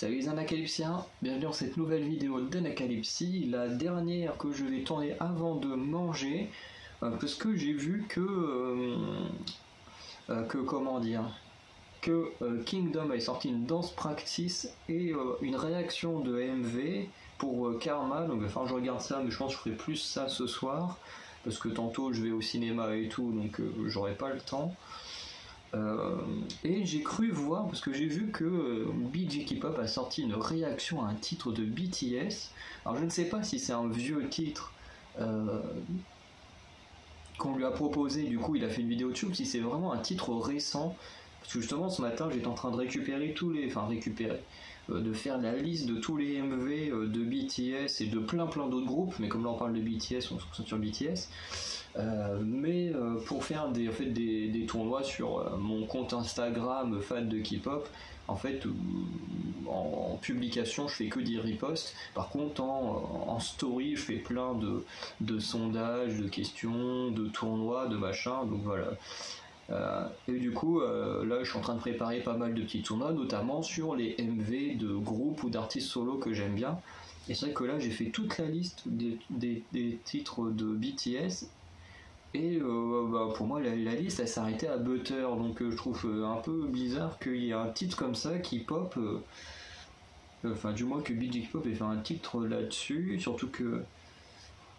Salut les Anacalypsiens, bienvenue dans cette nouvelle vidéo d'Anacalypsie, la dernière que je vais tourner avant de manger, parce que j'ai vu que Kingdom avait sorti une dance practice et une réaction de MV pour Karma, donc enfin je regarde ça, mais je pense que je ferai plus ça ce soir, parce que tantôt je vais au cinéma et tout, donc j'aurai pas le temps. Et j'ai cru voir, parce que j'ai vu que BG K-pop a sorti une réaction à un titre de BTS. Alors je ne sais pas si c'est un vieux titre qu'on lui a proposé, du coup il a fait une vidéo dessus, ou si c'est vraiment un titre récent. Parce que justement ce matin j'étais en train de récupérer de faire la liste de tous les MV de BTS et de plein d'autres groupes, mais comme là on parle de BTS, on se concentre sur BTS. Pour faire des tournois sur mon compte Instagram fan de K-pop, en fait en publication je fais que des reposts. Par contre en story je fais plein de sondages, de questions, de tournois, de machin, donc voilà. Et du coup là je suis en train de préparer pas mal de petits tournois, notamment sur les MV de groupes ou d'artistes solo que j'aime bien. Et c'est vrai que là j'ai fait toute la liste des titres de BTS. Et pour moi la liste elle s'arrêtait à Butter, donc je trouve un peu bizarre qu'il y ait un titre comme ça qui pop, du moins que BG K-pop ait fait un titre là-dessus, surtout que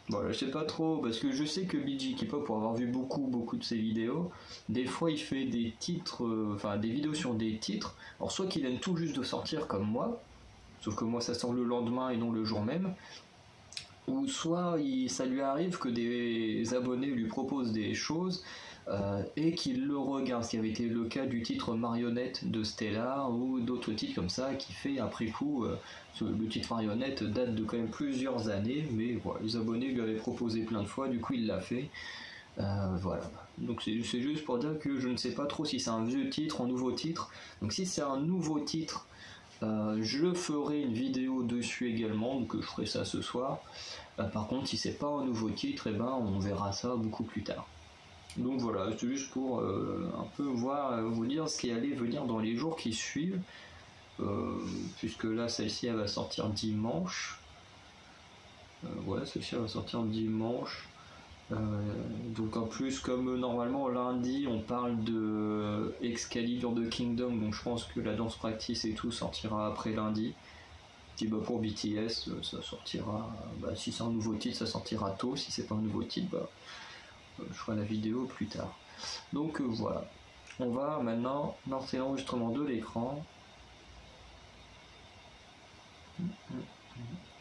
voilà, je sais pas trop, parce que je sais que BG K-pop, pour avoir vu beaucoup de ses vidéos, des fois il fait des titres, des vidéos sur des titres, alors soit qu'il viennent tout juste de sortir comme moi, sauf que moi ça sort le lendemain et non le jour même, ou soit ça lui arrive que des abonnés lui proposent des choses et qu'il le regarde, ce qui avait été le cas du titre Marionnette de Stellar ou d'autres titres comme ça qui fait après coup, le titre Marionnette date de quand même plusieurs années, mais voilà, les abonnés lui avaient proposé plein de fois, du coup il l'a fait. Voilà, donc c'est juste pour dire que je ne sais pas trop si c'est un vieux titre, un nouveau titre. Donc si c'est un nouveau titre, je ferai une vidéo dessus également, donc je ferai ça ce soir. Par contre, si c'est pas un nouveau titre, on verra ça beaucoup plus tard. Donc voilà, c'est juste pour un peu vous dire ce qui allait venir dans les jours qui suivent, puisque là, celle-ci, elle va sortir dimanche. Celle-ci, elle va sortir dimanche. Donc en plus, comme normalement lundi on parle de Excalibur de Kingdom, donc je pense que la danse practice et tout sortira après lundi. Et pour BTS ça sortira, si c'est un nouveau titre ça sortira tôt, si c'est pas un nouveau titre je ferai la vidéo plus tard. Donc voilà, on va maintenant lancer l'enregistrement de l'écran.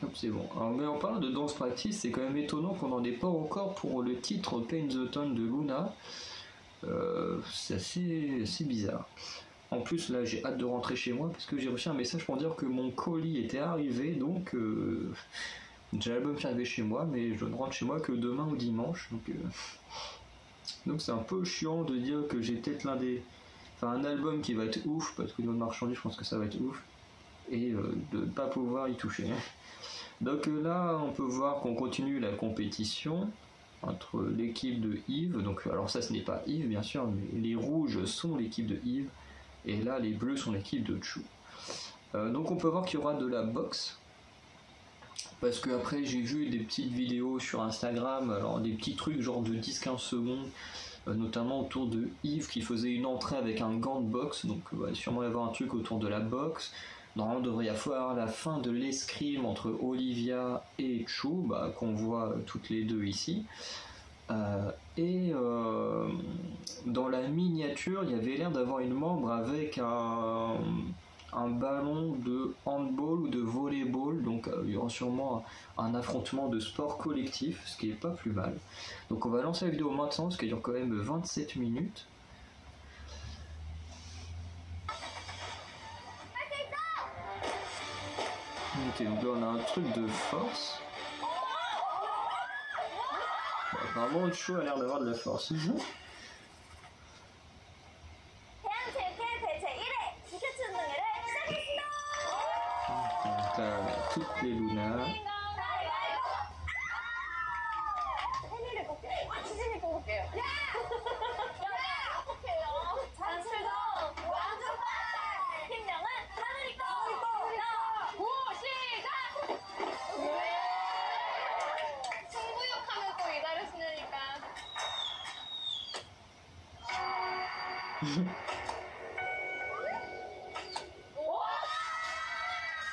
Hop, c'est bon. Alors, mais en parlant de dance practice, c'est quand même étonnant qu'on n'en ait pas encore pour le titre Paint the Town de Luna. C'est assez bizarre. En plus, là, j'ai hâte de rentrer chez moi parce que j'ai reçu un message pour dire que mon colis était arrivé, donc j'ai l'album qui est arrivé chez moi, mais je ne rentre chez moi que demain ou dimanche, donc c'est un peu chiant de dire que j'ai peut-être un album qui va être ouf, parce que niveau de marchandises, je pense que ça va être ouf, et de ne pas pouvoir y toucher. Donc là, on peut voir qu'on continue la compétition entre l'équipe de Yves. Donc, alors ça, ce n'est pas Yves, bien sûr, mais les rouges sont l'équipe de Yves, et là, les bleus sont l'équipe de Chou. Donc on peut voir qu'il y aura de la boxe, parce que après j'ai vu des petites vidéos sur Instagram, alors des petits trucs genre de 10-15 secondes, notamment autour de Yves qui faisait une entrée avec un gant de boxe, donc il va sûrement y avoir un truc autour de la boxe. Normalement il devrait y avoir la fin de l'escrime entre Olivia et Chou, qu'on voit toutes les deux ici. Dans la miniature, il y avait l'air d'avoir une membre avec un ballon de handball ou de volleyball, donc il y aura sûrement un affrontement de sport collectif, ce qui est pas plus mal. Donc on va lancer la vidéo maintenant, parce qu'elle dure quand même 27 minutes. Ok, donc là on a un truc de force. Apparemment le show a l'air d'avoir de la force. Toutes les Luna.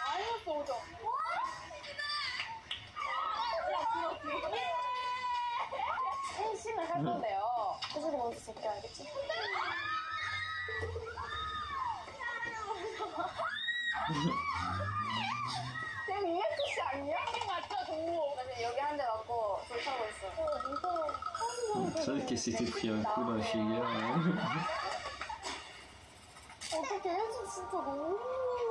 마이너스 5점. 펜싱을 할 건데요. 혜진이 먼저 제껴 알겠지? 지금 EXC 아니야? 맞죠, 동호? 맞아, 여기 한 대 맞고 불타고 있어. 무서워. C'est vrai qu'elle s'était pris un coup dans la figure. Hein. 어떡해, 혜진 진짜 너무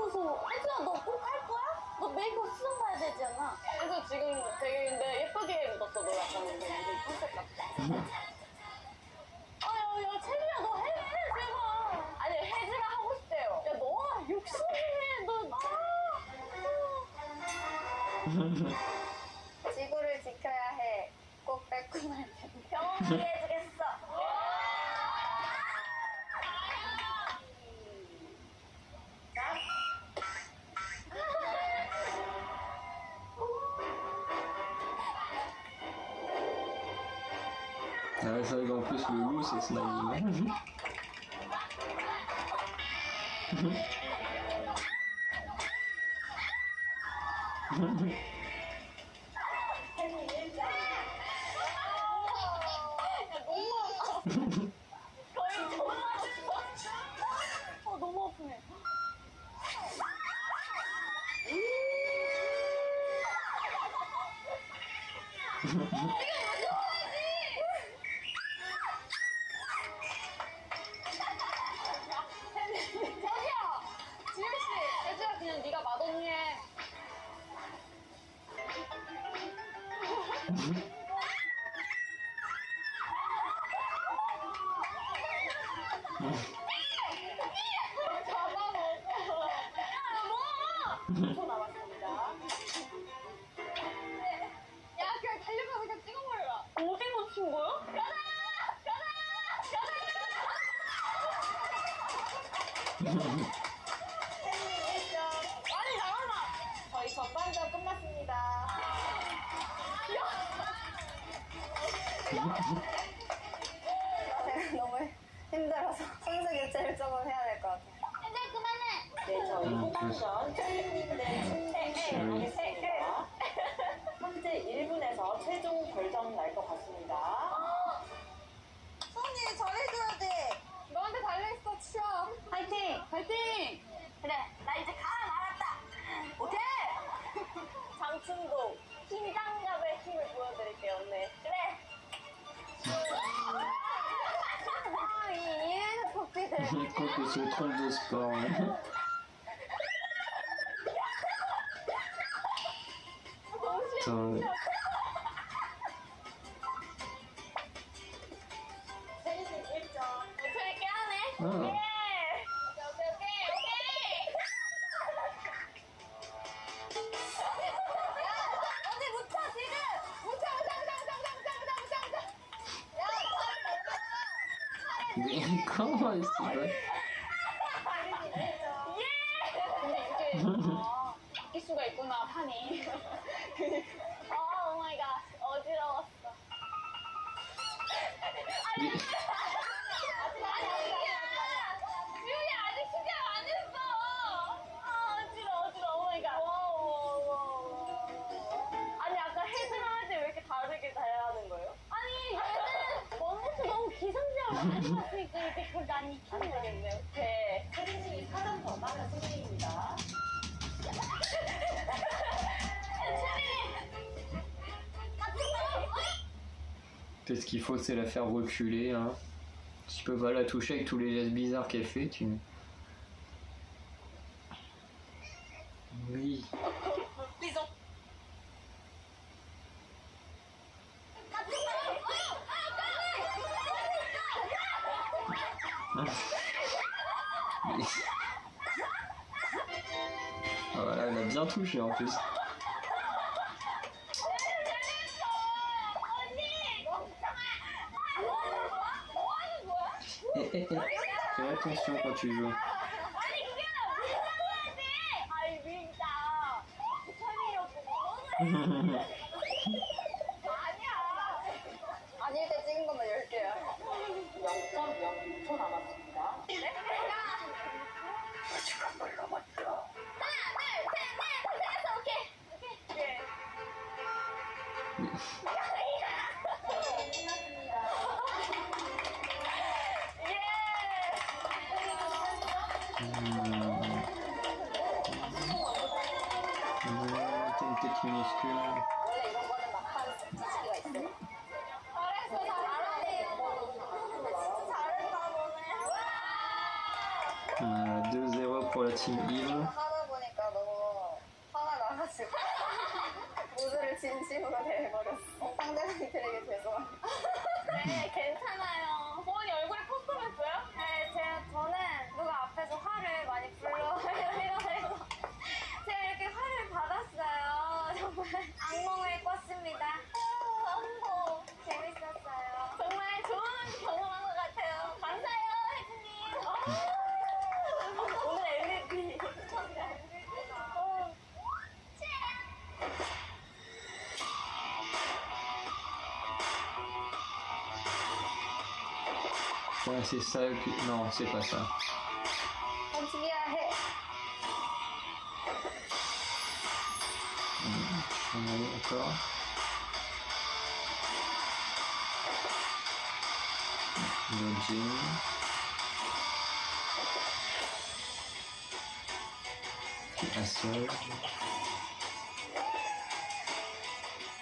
무서워. 혜진아, 너 꼭 할 거야? 너 메이크업 수정 봐야 되지 않아? 그래서 지금 되게 근데 예쁘게 묻었어, 너 약간 무슨 컨셉 같아. 야, 채리야, 너 해, 제발. 아니, 혜진아 하고 싶대요. 야, 너 욕심해, 너. 지구를 지켜야 해. 꼭 뺏고 말면 병원이 해주겠어. Ah, c'est vrai qu'en plus le loup c'est Snagging. 너무 아프네. 저기요! 지효씨! 혜주야, 그냥 네가 맛없니 해. 잡아먹어. 야, 뭐! 5초 남았습니다. 야, 그냥 달려가서 그냥 찍어버려라. 어디 놓친 거야? 가자! 아니, 잠깐만! 저희 전반전 끝났습니다. 너무 힘들어서 선수 교체를 조금 해야 될 것 같아요. 혜진 그만해! 네, 저희 후반전 최인님의 승리입니다. 현재 1분에서 최종 결정 날 것 같습니다. son이 잘해줘야 돼. 너한테 달려있어, 치아. 파이팅! 파이팅! 그래, 나 이제 감 알았다. 오케이! 장충도 긴장감의 힘을 보여드릴게요, 오늘. 그래. 이 토끼들. Quand on se trompe de sport. Hein. Putain, ouais. 재밌게 하네. 아. 오케이. 어디 묻혀 지금. 묻혀. Mais comment elle s'est pas... 근데 이게 바뀔 수가 있구나 판이. 오 마이 갓 어지러웠어. Mais- 지훈이 아직 시작 안 했어. 어지러워. 오 마이 갓. 아니 아까 혜진아 할 때 왜 이렇게 다르게 하는 거예요? 아니 얘는 원부터 너무 기선제압을 많이 봤으니까 이렇게 그걸 난 익히는 거겠네. 오케이. 혜진이 4점 더 따라 승리입니다. Peut-être ce qu'il faut, c'est la faire reculer. Hein. Tu peux pas la toucher avec tous les gestes bizarres qu'elle fait. Tu... Oui. Ah, voilà, elle a bien touché en plus. Fais attention quand tu joues. 아닐 때 찍은 것만 10개야. 0.06초 남았습니다. team Yves. 하다 보니까 너무 화가 나가지고 모두를 진심으로 대해버렸어. 상대방들에게 죄송합니다. 네, 괜찮아요. 보원이 얼굴에 포스터 냈어요? 네, 저는 누가 앞에서 화를 많이 불러 이러면서 제가 이렇게 화를 받았어요. 정말 악몽을 꿨습니다. 너무 재밌었어요. 정말 좋은 경험한 것 같아요. 감사해요, 혜진님. 오늘 MVP. Ouais, c'est ça. Non, c'est pas ça. continuer à hit. On a encore. Lodging. Assol.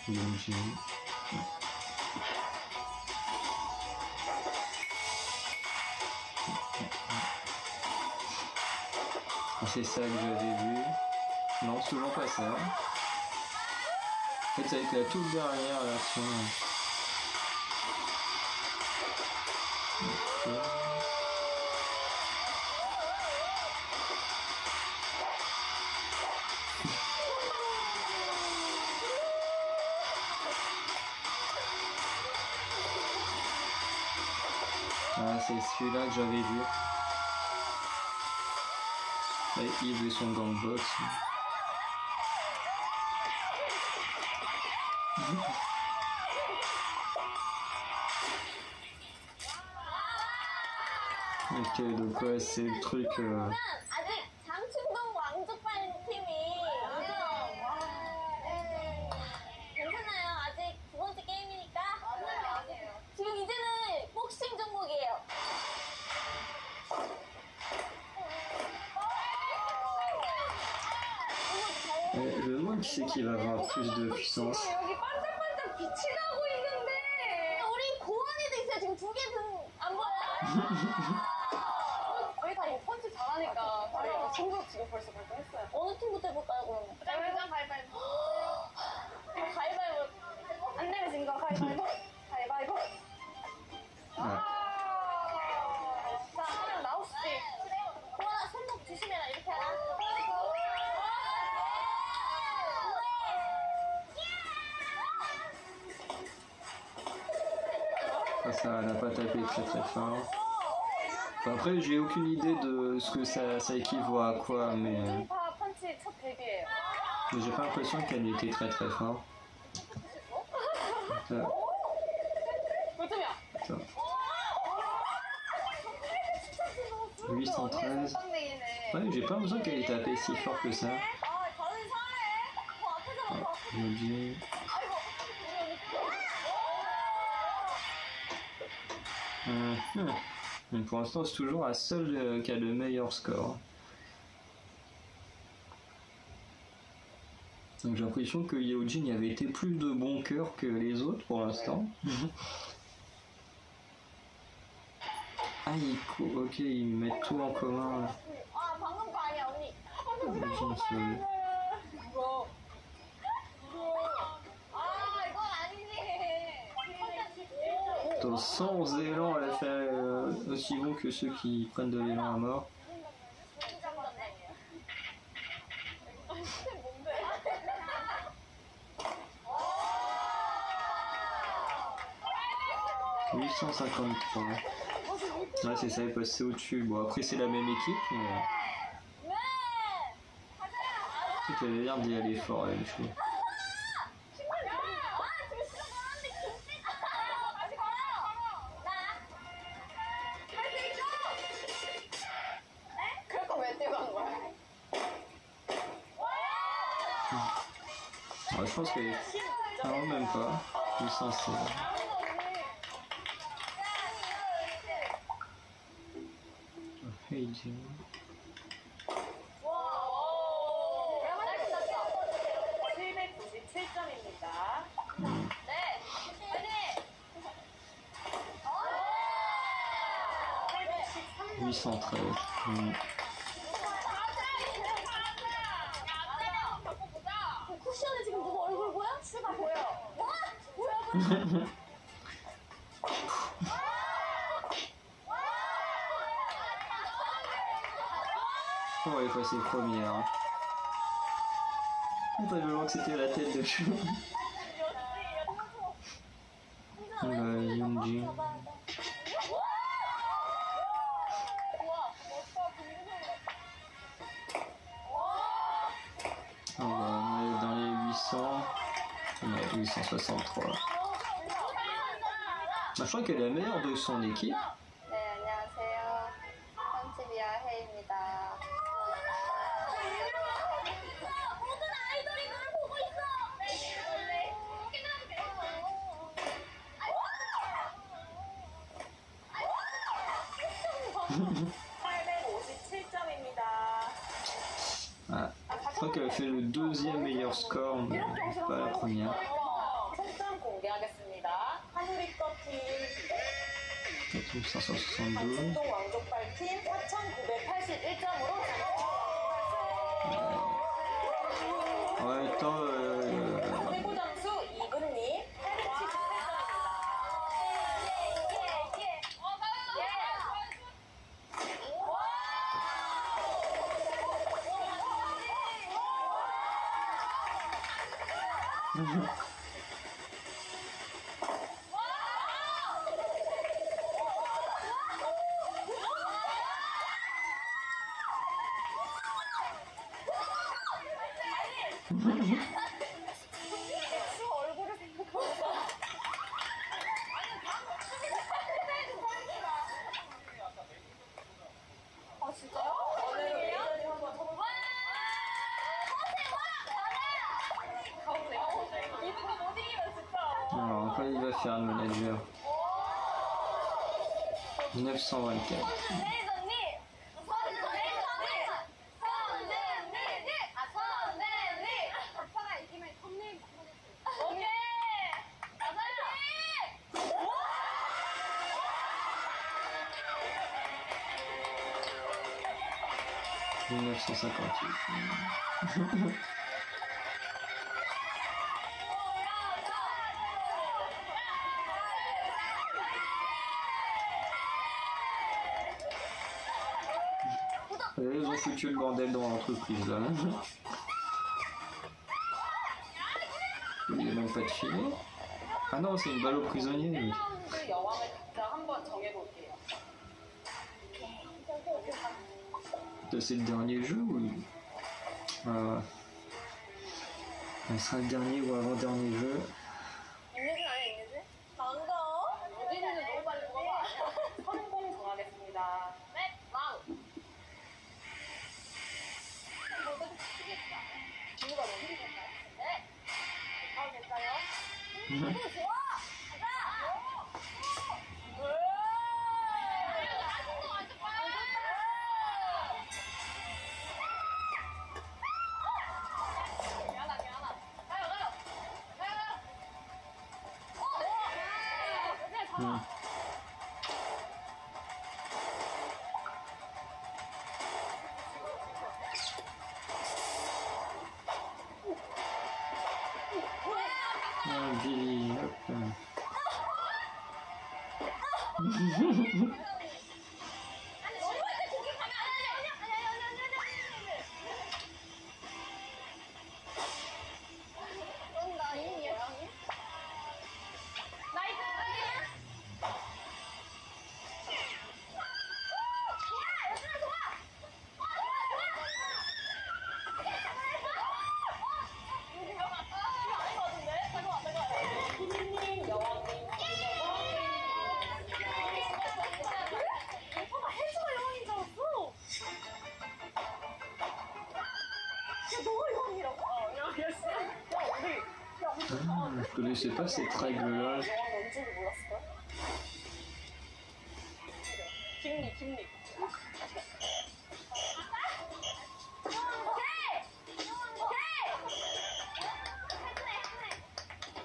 Lodging. C'est ça que j'avais vu. Non, c'est toujours pas ça. En fait, ça a été la toute dernière version. Okay. Ah, c'est celui-là que j'avais vu. Et Yves et son gangbox. Ok, donc ouais, c'est le truc. 아직 장충동 왕족반 팀이 괜찮아요. 아직 두 번째 게임이니까. 지금 이제는 복싱 종목이에요. Je me demande qui c'est qui va avoir plus de puissance. 여기 반짝반짝 빛이 나고 있는데 우리 고원이도 있어요. 지금 두 개 등 안 보여요? 저희 다 이거 펀치 잘하니까 저희가 승부 지금 벌써 결정했어요. 어느 팀부터 해볼까요 그러면? 가위바위보. 가위바위보. 안 내면 진 거 가위바위보. 가위바위보. 자, 하면 나오시지. 고원아 손목 조심해라. 이렇게 하나. Ça n'a pas tapé très très fort. Enfin, après, j'ai aucune idée de ce que ça équivaut à quoi, mais j'ai pas l'impression qu'elle était très très fort. Ça. Ça. 813. Ouais, j'ai pas l'impression qu'elle ait tapé si fort que ça. Je me dis... Donc pour l'instant, c'est toujours la seule qui a le meilleur score. Donc j'ai l'impression que Yeojin avait été plus de bon cœur que les autres pour l'instant. Ah, ok, ils mettent tout en commun. Sans élan, elle a fait aussi bon que ceux qui prennent de l'élan à mort. « 853. » Ouais, c'est ça, elle est passée au-dessus. Bon, après, c'est la même équipe, mais... Tu sais qu'elle avait l'air d'y aller fort, elle, je trouve. Ouais, je pense que... Non, même pas. 816. Heijin. On va effacer première. Attends, je vois que c'était la tête de chou. Yoonjin. On est dans les 800. On est 863. Bah, je crois qu'elle est la meilleure de son équipe. 네, 안녕하세요. 편집이야 혜입니다. 모든 아이돌이 너를 보고 있어. 네, 원래 857점입니다. Ah, je crois qu'elle a fait le deuxième meilleur score, mais pas la première. 총점 공개하겠습니다. 한우리 거팀 4572. 중동 왕족발팀 4,981점으로 En même temps, 최고 점수 이근님 878점입니다. 수 얼굴을 생각하면서 아 진짜요? 오늘이에요? 한번 쳐볼까요? 이거 못 이기면 진짜 alors après il va faire le manager. 924. 오케이 1958. Ils ont foutu le bordel dans l'entreprise là. Il n'y a même pas de filet. Ah non, c'est une balle aux prisonniers. 라운드 여왕을 각자 한번 정해볼게요. C'est le dernier jeu ou ça sera le dernier ou avant-dernier jeu. 임유진 아니야 임유진? 난가? 유진이는 너무 빨리 뽑아. 성공 정하겠습니다. 네, 와우. 모두 치겠다. 누가 너무 치겠다. 네. 아 될까요? 좋아. 가자. 미안하다. 가요. Billy, hop. Je connaissais pas cette règle-là. 김리.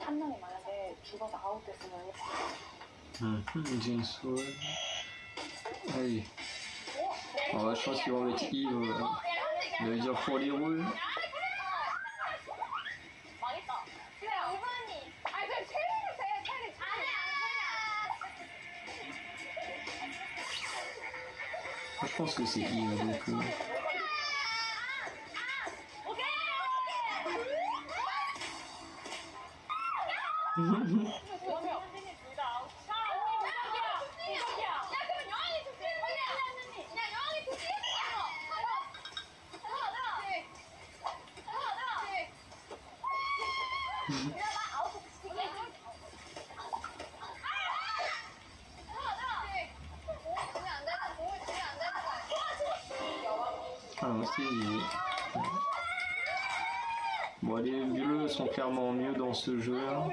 한 명이 만약에 죽어서 아웃됐으면 Jinso. Allez. Oh, je pense qu'ils vont mettre Yves. Il va dire pour les rôles. 망했다. 그래, 이분이. 아니, 그냥 최민이 돼. pense que c'est Yves donc. Bon, les bleus sont clairement mieux dans ce jeu-là.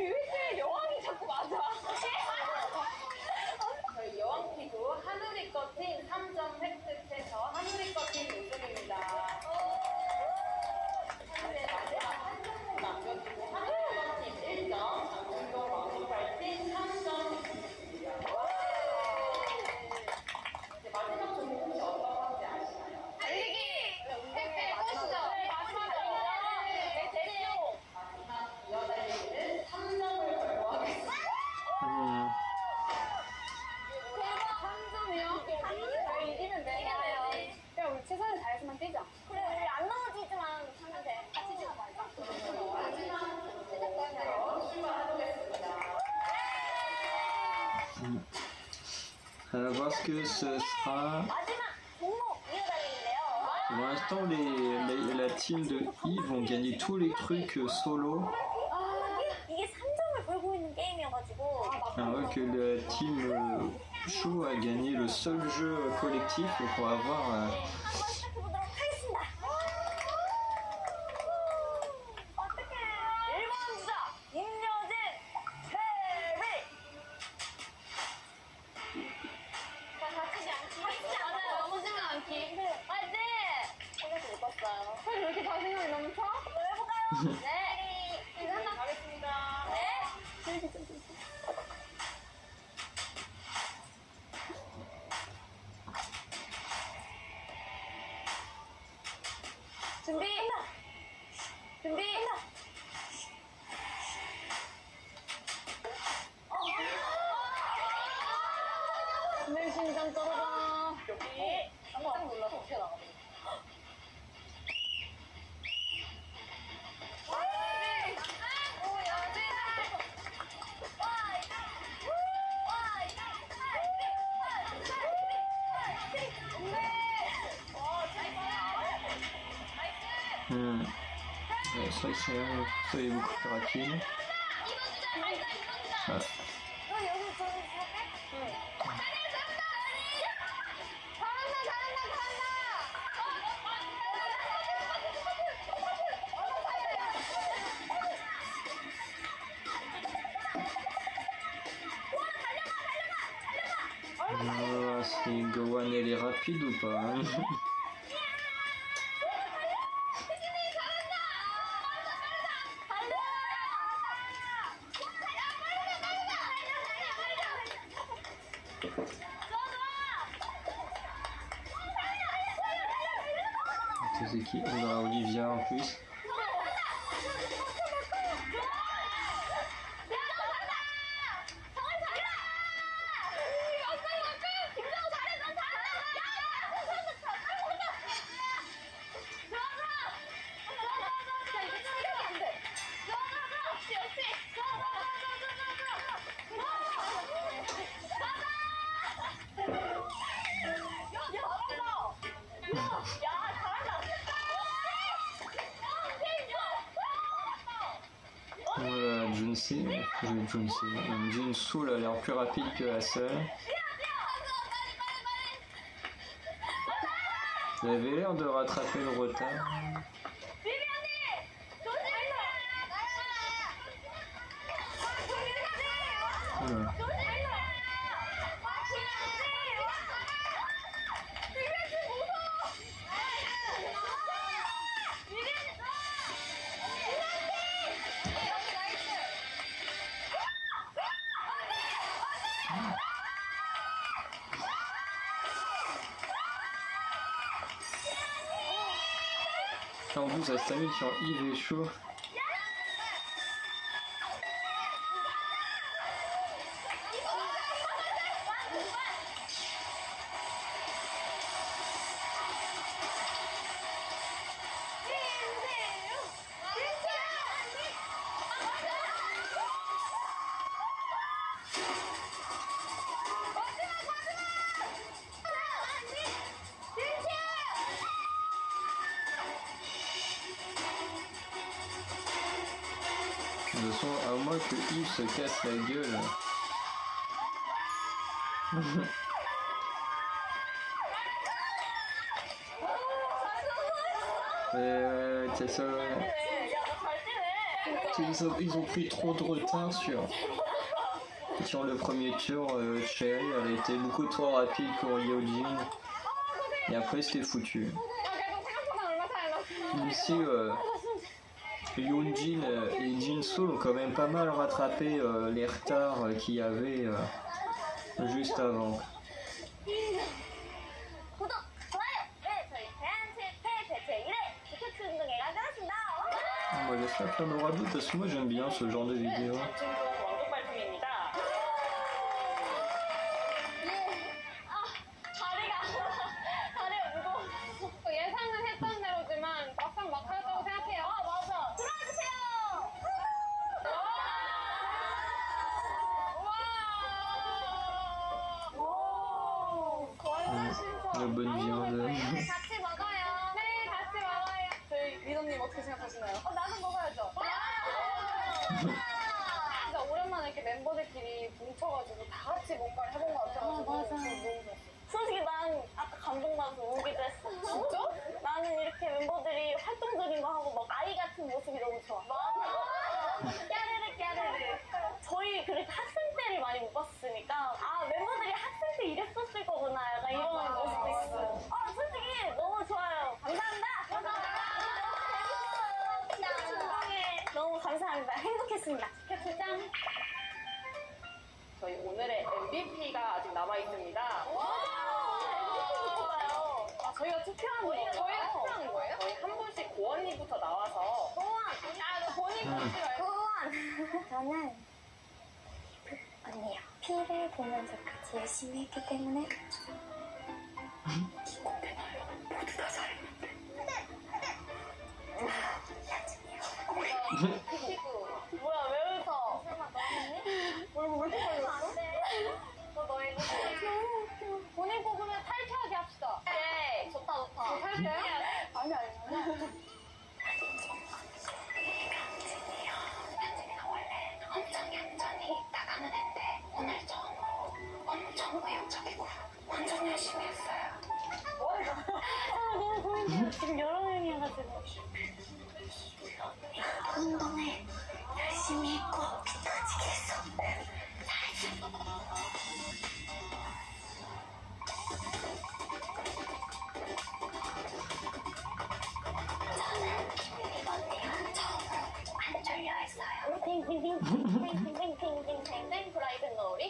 On va voir ce que ce sera. Pour l'instant, la team de Yves vont gagner tous les trucs solo. Alors que la team Chou a gagné le seul jeu collectif pour avoir. C'est vrai que ça est beaucoup plus rapide. Ah. Si Gohan elle est rapide ou pas hein. C'est qui? On a Olivia en plus. Junsu a l'air plus rapide que la seule. Elle avait l'air de rattraper le retard. Voilà. En plus, ça s'amuse sur Yves et Chou. De toute façon, à moins que Yves se casse la gueule. C'est ça. Ils ont pris trop de retard sur le premier tour. Cherry, elle était beaucoup trop rapide pour Yeojin. Et après, c'était foutu. Ici, Yoonjin et Jinso ont quand même pas mal rattrapé les retards qu'il y avait juste avant. Moi j'espère qu'il y en aura d'autres parce que moi j'aime bien ce genre de vidéo. La bonne viande. 같이 먹어요. 네, 같이 먹어요. 저희 리더님 어떻게 생각하시나요? 나도 먹어야죠. 진짜 오랜만에 이렇게 멤버들끼리 뭉쳐가지고 다 같이 뭔가를 해본 것 같아가지고 맞아. 너무 좋았어. 솔직히 난 아까 감동받아서 울기도 했어. 진짜? 나는 이렇게 멤버들이 활동적인 거 하고 막 아이 같은 모습이 너무 좋아. 까르르 까르르. 저희 그렇게 학생 때를 많이 못 봤으니까 아 멤버들이 학생 때 이랬었을 거구나 약간 이런 모습도 있어. 아 솔직히 너무 좋아요. 감사합니다. 너무 감사합니다. 행복했습니다. 캡처장. 저희 오늘의 MVP가 아직 남아있습니다. 아, 저희가 투표하는 거예요? 저희가 투표하는 거예요? 저희 한 분씩 고언니부터 나와서 고원! 아, 너 본인 보지 말고. 고원! 저는 언니요. 피를 보면서까지 열심히 했기 때문에 기공되나요? 모두 다 잘했는데. 뭐야, 왜 웃어? 설마 너 했니? 왜 이렇게 빨렸어? 너 너의 너무 웃겨. 본인 뽑으면 탈퇴하기 합시다. 네, 좋다. 탈퇴요? 아니. 현진이가 원래 엄청 얌전히 나가는 앤데 오늘 처음으로 엄청 의욕적이고 완전 열심히 했어요. 너무 보인다. 지금 여러 명이어가지고. 운동을 열심히 했고 피 터지게 했었고 잘했어. 저는 이번 팀은 처음으로 안 졸려 했어요. 땡땡땡땡땡땡땡땡 브라이드 노리.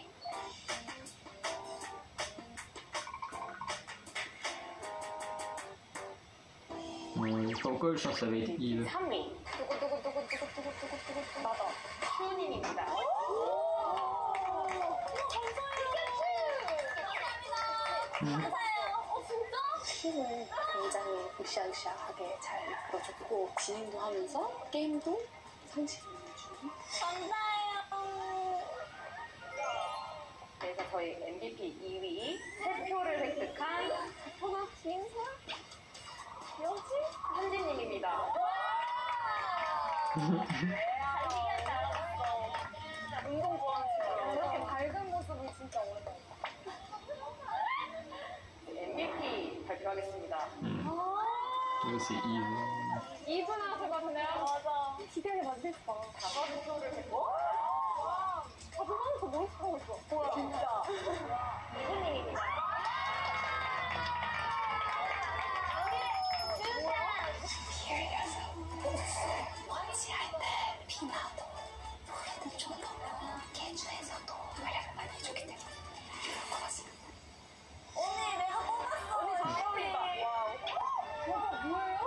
Pourquoi je pense que ça va être Yves? 3위 두구두구두구두구두구두구두구 나다. 슈님입니다. 감사해요. 진짜? 팀을 굉장히 으쌰으쌰하게 잘 이끌어줬고 진행도 하면서 게임도 상식을 내주는 감사해요. 그래서 저희 MVP 2위 3표를 획득한 뭐가 민서야? 여지? 현진님입니다. 달리기할 줄 알았어. 운동 좋아하는 친구. 이렇게 밝은 모습은 진짜 오래된 것 같아. MVP 발표하겠습니다. Là c'est Yves. 2분 나와서 봤네요. 맞아. 기대를 많이 했어. 5표를 획득. 그만해서 뭘 하고 있어. 뭐야. 진짜. 이분님입니다. 피를 흘려서 원치할 때 피나도 노래도 정도면 개주에서도 활약을 많이 해주기 때문에 그럴 것 같습니다. 언니 내가 뽑았어. 언니 잘 어울린다. 와우. 뭐예요?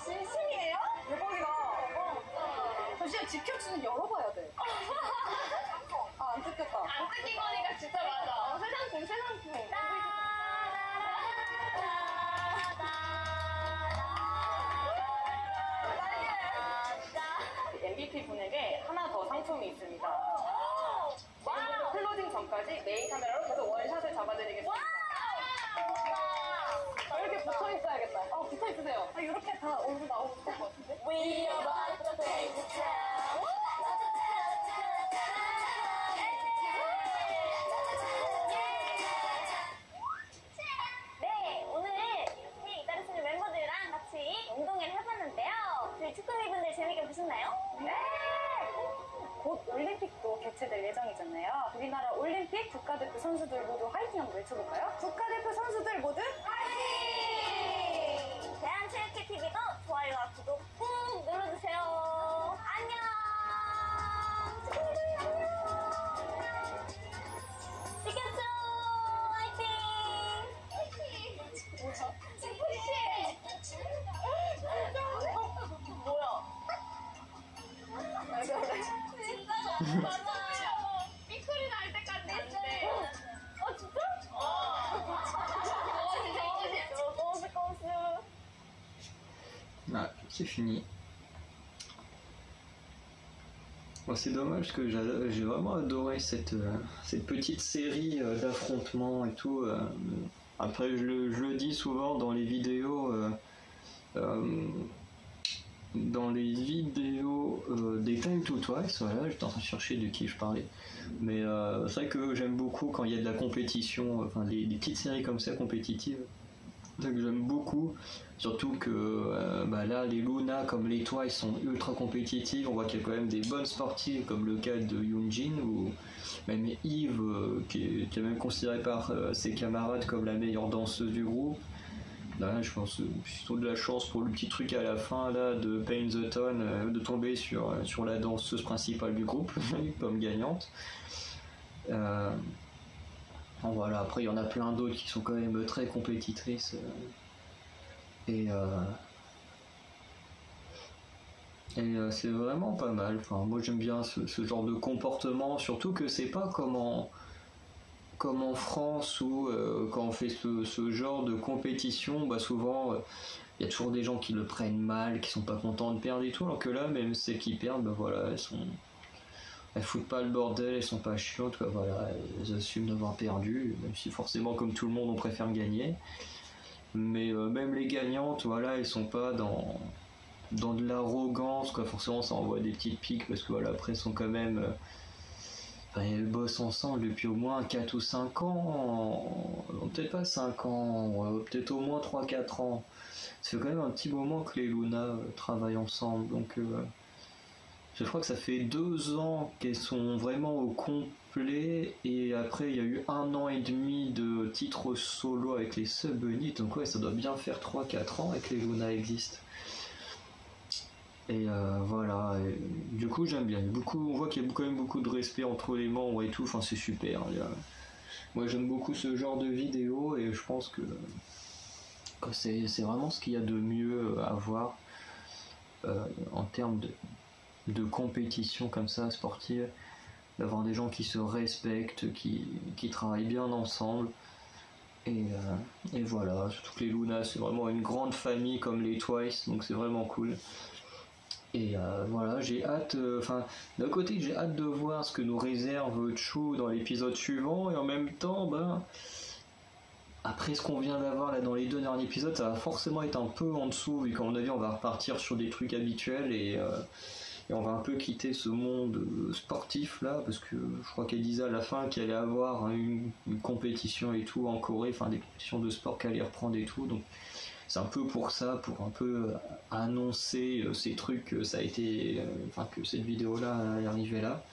진심이에요? 대박이다. 저 진짜 지켜주는 열어봐야 돼. 안 뜯겼다. 안 뜯긴 거니까 진짜 맞아. 새 상품. MVP 분에게 하나 더 상품이 있습니다. 클로징 전까지 메인 카메라로 계속 원샷을 잡아드리겠습니다. 이렇게 붙어 있어야겠다. 붙어 있으세요. 이렇게 다 얼굴 나오고 있을 것 같은데? We are about to take the 있나요? 네! 곧 올림픽도 개최될 예정이잖아요. 우리나라 올림픽 국가대표 선수들 모두 화이팅 한번 외쳐볼까요? 국가대표 선수들 모두 화이팅! 대한체육회TV도 좋아요와 구독 꾹 눌러주세요. 안녕! 친구들 안녕! 피카츄! 화이팅! 뭐야? 친구씨! 뭐야? 진짜 맞아요. 삐클이 날 때까지 안 돼. 진짜? Ah, c'est fini. Bon, c'est dommage que j'ai vraiment adoré cette petite série d'affrontements et tout. Après, je le dis souvent dans les vidéos. Des Time to Twice, voilà, j'étais en train de chercher de qui je parlais. Mais c'est vrai que j'aime beaucoup quand il y a de la compétition, enfin des petites séries comme ça compétitives. C'est ça que j'aime beaucoup, surtout que là les Luna comme les Twice sont ultra compétitives, on voit qu'il y a quand même des bonnes sportives comme le cas de Yoonjin ou même Eve qui est même considérée par ses camarades comme la meilleure danseuse du groupe. Là, je pense qu'ils ont de la chance pour le petit truc à la fin là de Paint the Town de tomber sur la danseuse principale du groupe comme gagnante. Voilà, après il y en a plein d'autres qui sont quand même très compétitrices et c'est vraiment pas mal. Enfin, moi j'aime bien ce genre de comportement, surtout que c'est pas comme en France où quand on fait ce genre de compétition, souvent il y a toujours des gens qui le prennent mal, qui sont pas contents de perdre et tout, alors que là même celles qui perdent, voilà, elles foutent pas le bordel, elles sont pas chiantes, quoi, voilà, elles assument d'avoir perdu, même si forcément comme tout le monde on préfère gagner. Mais même les gagnantes, voilà, elles sont pas dans de l'arrogance, quoi, forcément ça envoie des petites piques parce que voilà, après elles sont quand même elles bossent ensemble depuis au moins 4 ou 5 ans, peut-être pas 5 ans, peut-être au moins 3-4 ans. Ça fait quand même un petit moment que les Luna travaillent ensemble, donc je crois que ça fait 2 ans qu'elles sont vraiment au complet, et après il y a eu 1 an et demi de titres solo avec les Subunits, donc ouais, ça doit bien faire 3-4 ans que les Luna existent. Et voilà, et du coup j'aime bien, on voit qu'il y a quand même beaucoup de respect entre les membres et tout, enfin c'est super. Moi j'aime beaucoup ce genre de vidéos et je pense que c'est vraiment ce qu'il y a de mieux à voir en termes de compétition comme ça, sportive, d'avoir des gens qui se respectent, qui travaillent bien ensemble. Et voilà, surtout que les Luna c'est vraiment une grande famille comme les Twice, donc c'est vraiment cool. Et voilà, j'ai hâte, d'un côté j'ai hâte de voir ce que nous réserve Chou dans l'épisode suivant, et en même temps, après ce qu'on vient d'avoir là dans les 2 derniers épisodes, ça va forcément être un peu en dessous, vu qu'à mon avis on va repartir sur des trucs habituels, et on va un peu quitter ce monde sportif là, parce que je crois qu'elle disait à la fin qu'il allait avoir une compétition et tout en Corée, enfin des compétitions de sport qu'elle allait reprendre et tout, donc c'est un peu pour ça, pour un peu annoncer ces trucs que ça a été, que cette vidéo là est arrivée là.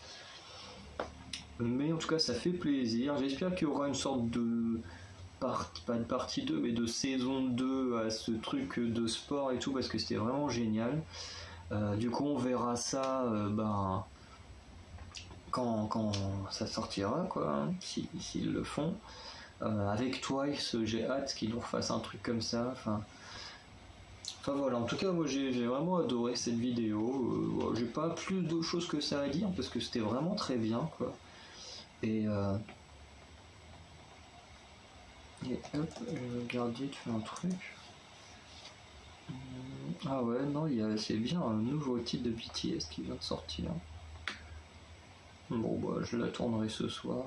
Mais en tout cas ça fait plaisir, j'espère qu'il y aura une sorte de pas de partie 2 mais de saison 2 à ce truc de sport et tout, parce que c'était vraiment génial. Du coup on verra ça quand ça sortira, quoi, hein, s'ils le font. Avec Twice, j'ai hâte qu'ils nous refassent un truc comme ça. Enfin voilà, en tout cas moi j'ai vraiment adoré cette vidéo. J'ai pas plus de choses que ça à dire parce que c'était vraiment très bien, quoi. Et hop, je vais regarder, tu fais un truc. Ah ouais, non, c'est bien un nouveau titre de BTS qui vient de sortir. Bon je la tournerai ce soir.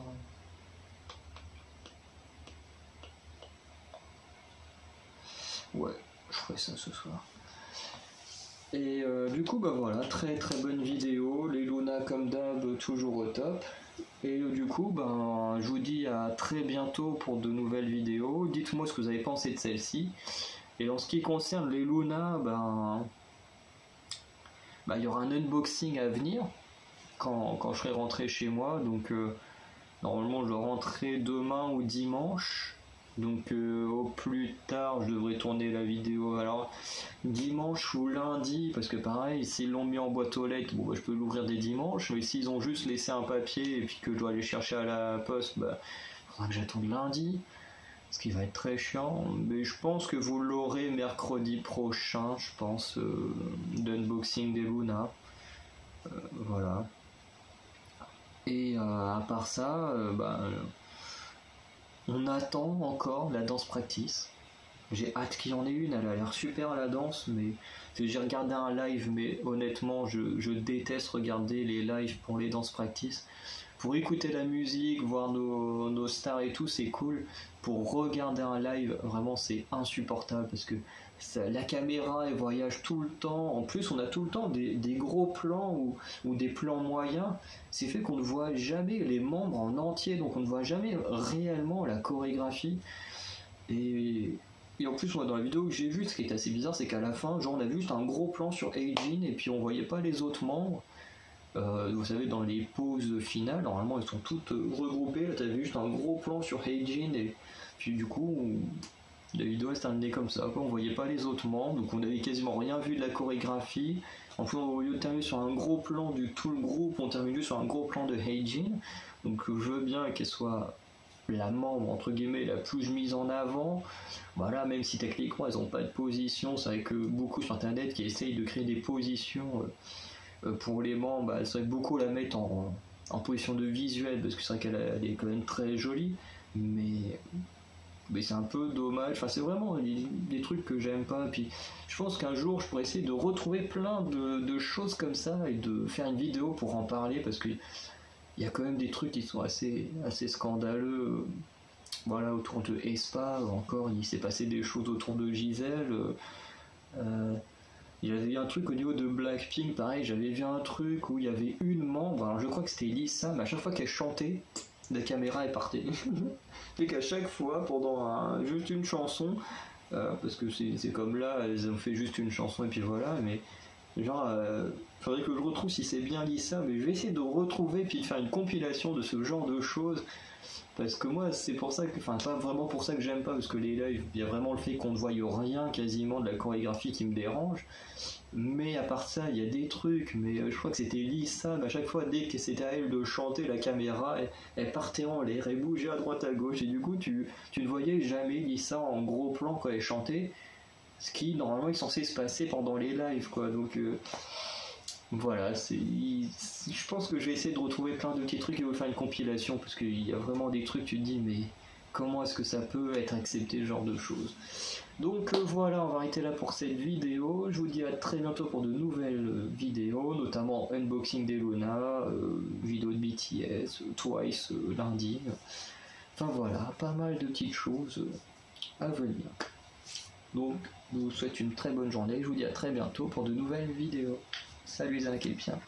Ouais, je ferai ça ce soir. Et du coup voilà, très très bonne vidéo, les Luna comme d'hab toujours au top. Et du coup je vous dis à très bientôt pour de nouvelles vidéos. Dites-moi ce que vous avez pensé de celle-ci. Et en ce qui concerne les Luna, il y aura un unboxing à venir quand je serai rentré chez moi. Donc normalement je rentrerai demain ou dimanche. Donc au plus tard je devrais tourner la vidéo alors dimanche ou lundi, parce que pareil s'ils l'ont mis en boîte aux lettres, bon je peux l'ouvrir dès dimanche, mais s'ils ont juste laissé un papier et puis que je dois aller chercher à la poste, faudra que j'attende lundi, ce qui va être très chiant. Mais je pense que vous l'aurez mercredi prochain, je pense, d'unboxing des Luna. Voilà. Et à part ça, on attend encore la danse practice. J'ai hâte qu'il y en ait une, elle a l'air super la danse, mais j'ai regardé un live, mais honnêtement je déteste regarder les lives pour les danses practice. Pour écouter la musique, voir nos stars et tout, c'est cool. Pour regarder un live, vraiment c'est insupportable parce que la caméra elle voyage tout le temps. En plus on a tout le temps des gros plans ou des plans moyens. C'est fait qu'on ne voit jamais les membres en entier, donc on ne voit jamais réellement la chorégraphie. Et en plus moi dans la vidéo que j'ai vue, ce qui est assez bizarre, c'est qu'à la fin, genre on a vu juste un gros plan sur Heijin et puis on voyait pas les autres membres. Vous savez, dans les pauses finales, normalement elles sont toutes regroupées. Là, t'avais vu juste un gros plan sur Heijin et puis du coup, la vidéo s'est terminée comme ça. On voyait pas les autres membres, donc on avait quasiment rien vu de la chorégraphie. En plus, au lieu de terminer sur un gros plan du tout le groupe, on termine juste sur un gros plan de Heijin. Donc je veux bien qu'elle soit la membre entre guillemets la plus mise en avant. Voilà, même si techniquement elles n'ont pas de position, c'est vrai que beaucoup sur internet qui essayent de créer des positions. Pour les membres, c'est vrai que beaucoup la mettent en position de visuel parce que c'est vrai qu'elle est quand même très jolie, mais c'est un peu dommage. Enfin, c'est vraiment des trucs que j'aime pas. Puis je pense qu'un jour je pourrais essayer de retrouver plein de choses comme ça et de faire une vidéo pour en parler parce que il y a quand même des trucs qui sont assez scandaleux. Voilà, autour de Aespa, encore il s'est passé des choses autour de Giselle. Il y avait un truc au niveau de Blackpink, pareil, j'avais vu un truc où il y avait une membre, alors je crois que c'était Lisa, mais à chaque fois qu'elle chantait, la caméra est partie. Et qu'à chaque fois, pendant juste une chanson, parce que c'est comme là, elles ont fait juste une chanson et puis voilà, mais genre, faudrait que je retrouve si c'est bien Lisa, mais je vais essayer de retrouver puis de faire une compilation de ce genre de choses. Parce que moi c'est pour ça que, enfin pas vraiment pour ça que j'aime pas, parce que les lives, il y a vraiment le fait qu'on ne voie rien quasiment de la chorégraphie qui me dérange, mais à part ça il y a des trucs, mais je crois que c'était Lisa, mais à chaque fois dès que c'était à elle de chanter, la caméra elle partait en l'air, elle bougeait à droite à gauche, et du coup tu ne voyais jamais Lisa en gros plan quand elle chantait, ce qui normalement est censé se passer pendant les lives quoi, donc voilà, je pense que je vais essayer de retrouver plein de petits trucs et vous faire une compilation parce qu'il y a vraiment des trucs, tu te dis mais comment est-ce que ça peut être accepté ce genre de choses. Donc voilà, on va arrêter là pour cette vidéo. Je vous dis à très bientôt pour de nouvelles vidéos, notamment unboxing des Luna, vidéo de BTS, Twice lundi. Enfin voilà, pas mal de petites choses à venir. Donc je vous souhaite une très bonne journée, je vous dis à très bientôt pour de nouvelles vidéos. Salut les Anakélpiens.